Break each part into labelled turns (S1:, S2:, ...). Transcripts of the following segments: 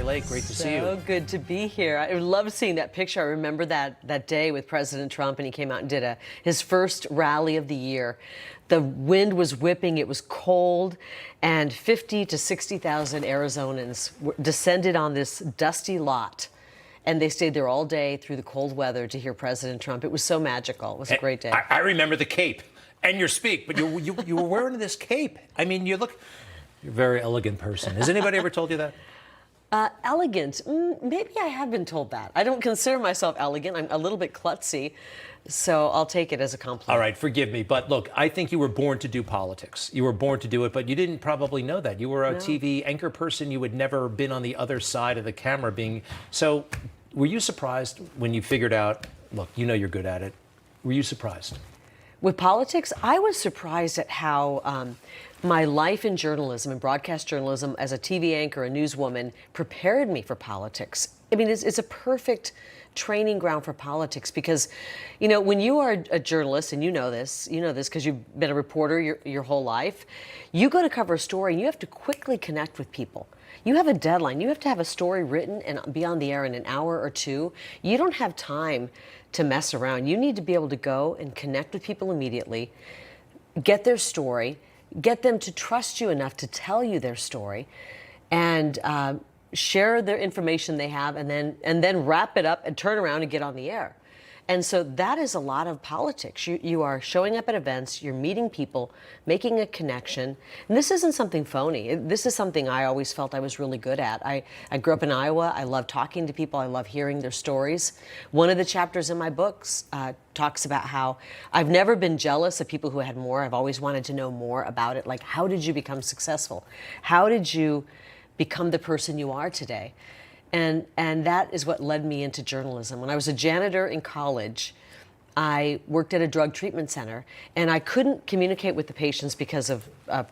S1: Kari Lake, great to see you.
S2: So good to be here. I love seeing that picture. I remember that day with President Trump, and he came out and did his first rally of the year. The wind was whipping, it was cold, and 50 to 60,000 Arizonans descended on this dusty lot. And they stayed there all day through the cold weather to hear President Trump. It was so magical. It was a great day.
S1: I remember the cape and your speak, but you were wearing this cape. I mean, you're a very elegant person. Has anybody ever told you that?
S2: Elegant? Maybe I have been told that. I don't consider myself elegant. I'm a little bit klutzy, so I'll take it as a compliment.
S1: All right, forgive me, but look, I think you were born to do politics. You were born to do it, but you didn't probably know that. You were a TV anchor person. You had never been on the other side of the camera being... So were you surprised when you figured out, look, you know you're good at it. Were you surprised?
S2: With politics, I was surprised at how my life in journalism and broadcast journalism as a TV anchor, a newswoman, prepared me for politics. I mean, it's a perfect training ground for politics because, you know, when you are a journalist, and you know this because you've been a reporter your whole life, you go to cover a story and you have to quickly connect with people. You have a deadline. You have to have a story written and be on the air in an hour or two. You don't have time to mess around. You need to be able to go and connect with people immediately, get their story, get them to trust you enough to tell you their story, and share their information they have, and then wrap it up and turn around and get on the air. And so that is a lot of politics. You are showing up at events, you're meeting people, making a connection. And this isn't something phony. This is something I always felt I was really good at. I grew up in Iowa. I love talking to people. I love hearing their stories. One of the chapters in my books talks about how I've never been jealous of people who had more. I've always wanted to know more about it. Like, how did you become successful? How did you become the person you are today? And that is what led me into journalism. When I was a janitor in college, I worked at a drug treatment center, and I couldn't communicate with the patients because of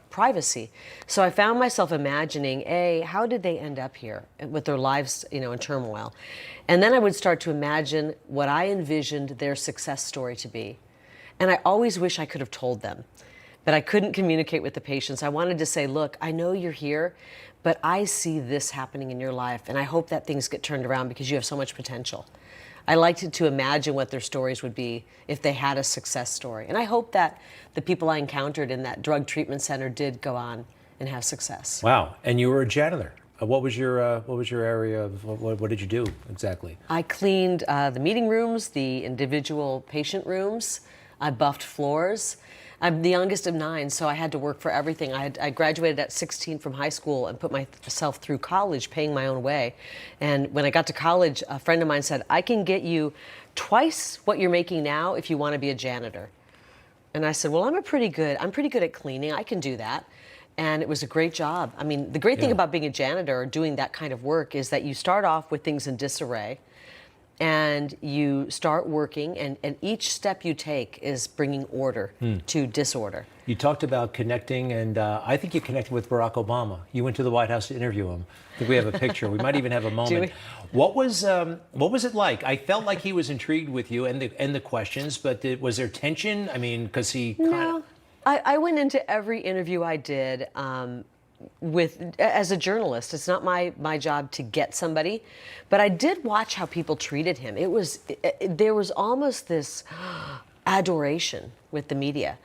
S2: privacy. So I found myself imagining, how did they end up here with their lives, in turmoil? And then I would start to imagine what I envisioned their success story to be. And I always wish I could have told them, but I couldn't communicate with the patients. I wanted to say, look, I know you're here, but I see this happening in your life, and I hope that things get turned around because you have so much potential. I liked to imagine what their stories would be if they had a success story. And I hope that the people I encountered in that drug treatment center did go on and have success.
S1: Wow, and you were a janitor. What was your area of, what did you do exactly?
S2: I cleaned the meeting rooms, the individual patient rooms. I buffed floors. I'm the youngest of 9, so I had to work for everything. I graduated at 16 from high school and put myself through college, paying my own way. And when I got to college, a friend of mine said, I can get you twice what you're making now if you want to be a janitor. And I said, well, I'm pretty good at cleaning. I can do that. And it was a great job. I mean, the great thing about being a janitor or doing that kind of work is that you start off with things in disarray, and you start working, and each step you take is bringing order to disorder.
S1: You talked about connecting, and I think you connected with Barack Obama. You went to the White House to interview him. I think we have a picture. We might even have a moment.
S2: Do we?
S1: What was it like? I felt like he was intrigued with you and the questions, but was there tension? I mean, because he kind of...
S2: I went into every interview I did as a journalist. It's not my job to get somebody, but I did watch how people treated him. There was almost this adoration with the media.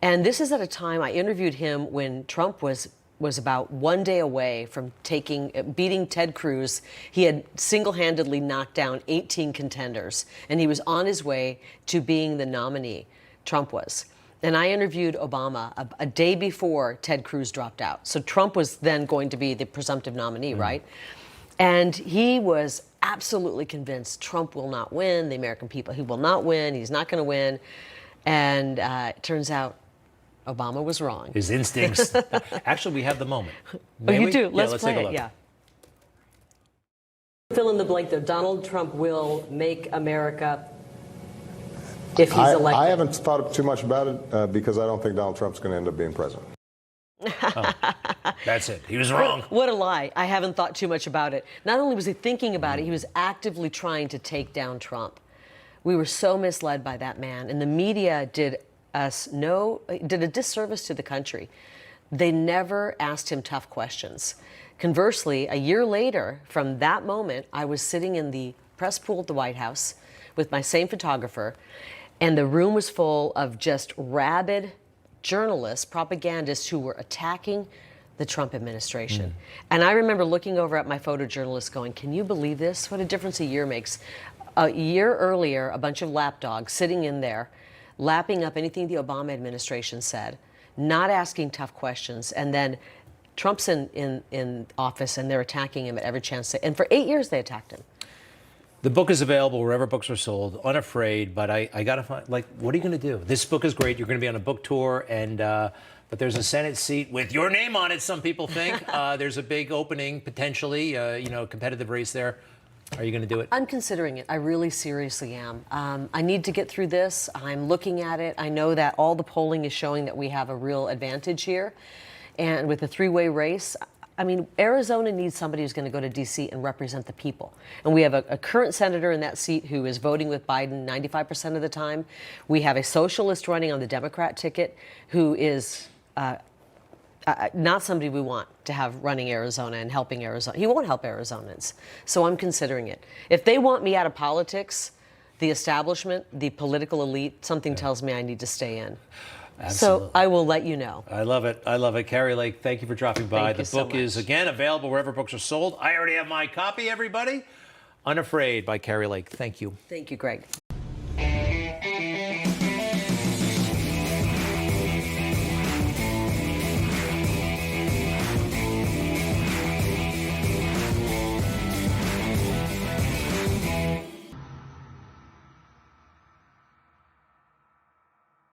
S2: And this is at a time I interviewed him when Trump was about 1 day away from beating Ted Cruz. He had single-handedly knocked down 18 contenders, and he was on his way to being the nominee. Trump was. And I interviewed Obama a day before Ted Cruz dropped out. So Trump was then going to be the presumptive nominee, right? And he was absolutely convinced Trump will not win, the American people, he will not win, he's not going to win. And it turns out Obama was wrong.
S1: His instincts. Actually, we have the moment.
S2: Oh, you do? Let's
S1: play
S2: play
S1: it,
S2: yeah. Fill in the blank, though. Donald Trump will make America... if he's elected.
S3: I haven't thought too much about it because I don't think Donald Trump's going to end up being president.
S1: Oh, that's it. He was wrong.
S2: What a lie. I haven't thought too much about it. Not only was he thinking about it, he was actively trying to take down Trump. We were so misled by that man, and the media did a disservice to the country. They never asked him tough questions. Conversely, a year later from that moment, I was sitting in the press pool at the White House with my same photographer, and the room was full of just rabid journalists, propagandists who were attacking the Trump administration. And I remember looking over at my photojournalist going, can you believe this? What a difference a year makes. A year earlier, a bunch of lapdogs sitting in there, lapping up anything the Obama administration said, not asking tough questions, and then Trump's in office and they're attacking him at every chance. And for 8 years they attacked him.
S1: The book is available wherever books are sold, Unafraid, but I got to find, like, what are you going to do? This book is great. You're going to be on a book tour, and but there's a Senate seat with your name on it, some people think. There's a big opening, potentially, competitive race there. Are you going to do it?
S2: I'm considering it. I really seriously am. I need to get through this. I'm looking at it. I know that all the polling is showing that we have a real advantage here. And with the three-way race, I mean, Arizona needs somebody who's going to go to D.C. and represent the people. And we have a current senator in that seat who is voting with Biden 95% of the time. We have a socialist running on the Democrat ticket who is not somebody we want to have running Arizona and helping Arizona. He won't help Arizonans. So I'm considering it. If they want me out of politics, the establishment, the political elite, something tells me I need to stay in.
S1: Absolutely.
S2: So I will let you know.
S1: I love it. I love it. Kari Lake, thank you for dropping by.
S2: Thank you
S1: The book
S2: so much.
S1: is, again, available wherever books are sold. I already have my copy, everybody. Unafraid by Kari Lake. Thank you.
S2: Thank you, Greg.